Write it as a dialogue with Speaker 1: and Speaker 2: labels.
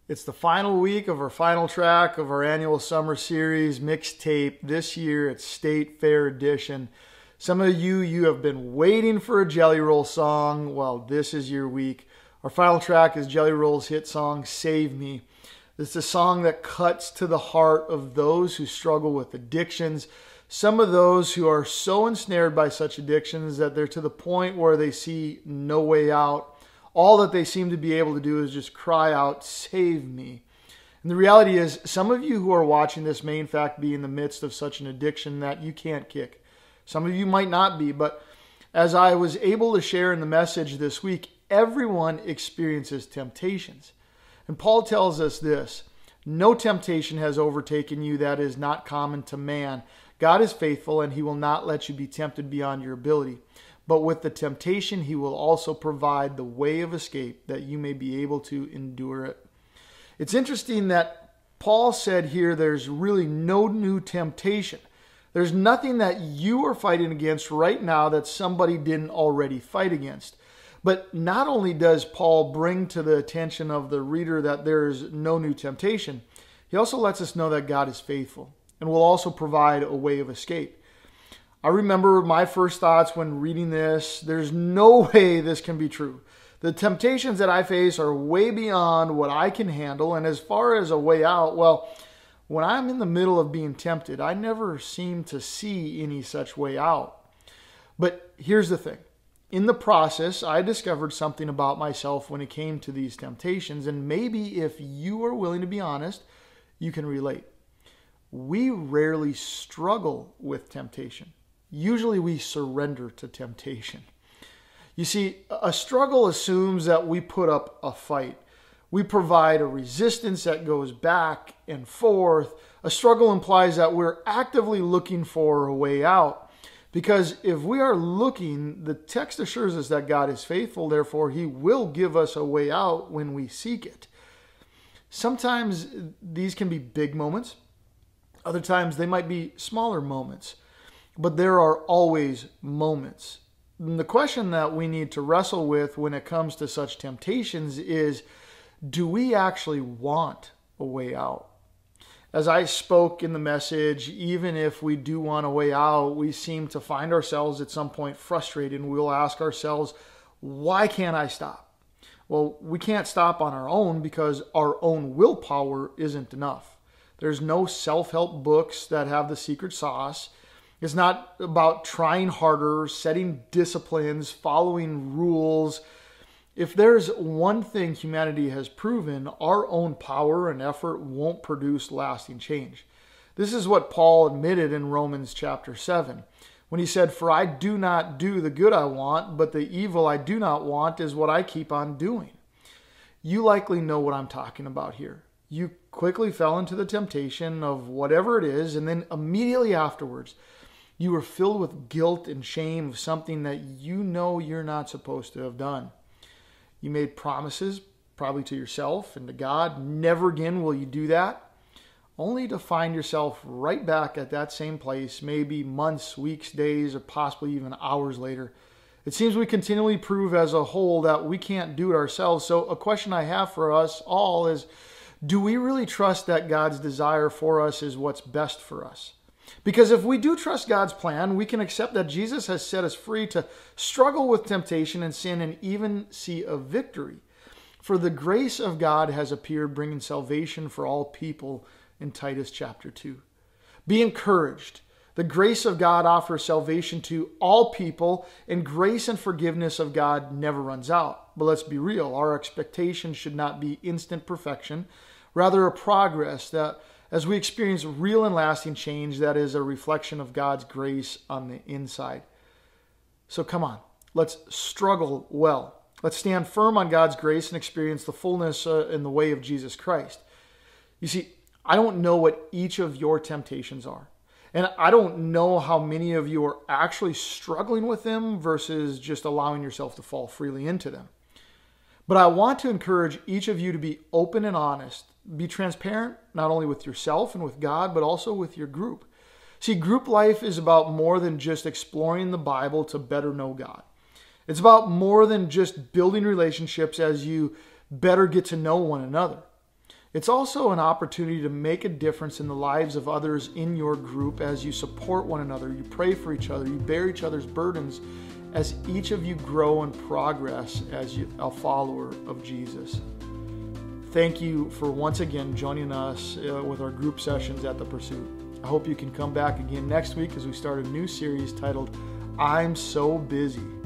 Speaker 1: It's the final week of our final track of our annual summer series, MixTape. This year, it's State Fair Edition. Some of you have been waiting for a Jelly Roll song. Well, this is your week. Our final track is Jelly Roll's hit song, Save Me. It's a song that cuts to the heart of those who struggle with addictions. Some of those who are so ensnared by such addictions that they're to the point where they see no way out. All that they seem to be able to do is just cry out, save me. And the reality is, some of you who are watching this may in fact be in the midst of such an addiction that you can't kick. Some of you might not be, but as I was able to share in the message this week, everyone experiences temptations. And Paul tells us this, no temptation has overtaken you that is not common to man. God is faithful and he will not let you be tempted beyond your ability. But with the temptation, he will also provide the way of escape that you may be able to endure it. It's interesting that Paul said here there's really no new temptation. There's nothing that you are fighting against right now that somebody didn't already fight against. But not only does Paul bring to the attention of the reader that there is no new temptation, he also lets us know that God is faithful and will also provide a way of escape. I remember my first thoughts when reading this, there's no way this can be true. The temptations that I face are way beyond what I can handle. And as far as a way out, well, when I'm in the middle of being tempted, I never seem to see any such way out. But here's the thing. In the process, I discovered something about myself when it came to these temptations. And maybe if you are willing to be honest, you can relate. We rarely struggle with temptation. Usually we surrender to temptation. You see, a struggle assumes that we put up a fight. We provide a resistance that goes back and forth. A struggle implies that we're actively looking for a way out. Because if we are looking, the text assures us that God is faithful, therefore he will give us a way out when we seek it. Sometimes these can be big moments. Other times they might be smaller moments. But there are always moments. And the question that we need to wrestle with when it comes to such temptations is, do we actually want a way out? As I spoke in the message, even if we do want a way out, we seem to find ourselves at some point frustrated, and we'll ask ourselves, why can't I stop? Well, we can't stop on our own because our own willpower isn't enough. There's no self-help books that have the secret sauce. It's not about trying harder, setting disciplines, following rules. If there's one thing humanity has proven, our own power and effort won't produce lasting change. This is what Paul admitted in Romans chapter 7, when he said, "For I do not do the good I want, but the evil I do not want is what I keep on doing." You likely know what I'm talking about here. You quickly fell into the temptation of whatever it is, and then immediately afterwards, you were filled with guilt and shame of something that you know you're not supposed to have done. You made promises, probably to yourself and to God, never again will you do that, only to find yourself right back at that same place, maybe months, weeks, days, or possibly even hours later. It seems we continually prove as a whole that we can't do it ourselves. So a question I have for us all is, do we really trust that God's desire for us is what's best for us? Because if we do trust God's plan, we can accept that Jesus has set us free to struggle with temptation and sin and even see a victory. For the grace of God has appeared, bringing salvation for all people in Titus chapter 2. Be encouraged. The grace of God offers salvation to all people, and grace and forgiveness of God never runs out. But let's be real. Our expectation should not be instant perfection, rather a progress that as we experience real and lasting change that is a reflection of God's grace on the inside. So come on, let's struggle well. Let's stand firm on God's grace and experience the fullness in the way of Jesus Christ. You see, I don't know what each of your temptations are. And I don't know how many of you are actually struggling with them versus just allowing yourself to fall freely into them. But I want to encourage each of you to be open and honest. Be transparent, not only with yourself and with God, but also with your group. See, group life is about more than just exploring the Bible to better know God. It's about more than just building relationships as you better get to know one another. It's also an opportunity to make a difference in the lives of others in your group as you support one another, you pray for each other, you bear each other's burdens as each of you grow and progress as a follower of Jesus. Thank you for once again joining us with our group sessions at The Pursuit. I hope you can come back again next week as we start a new series titled, I'm So Busy.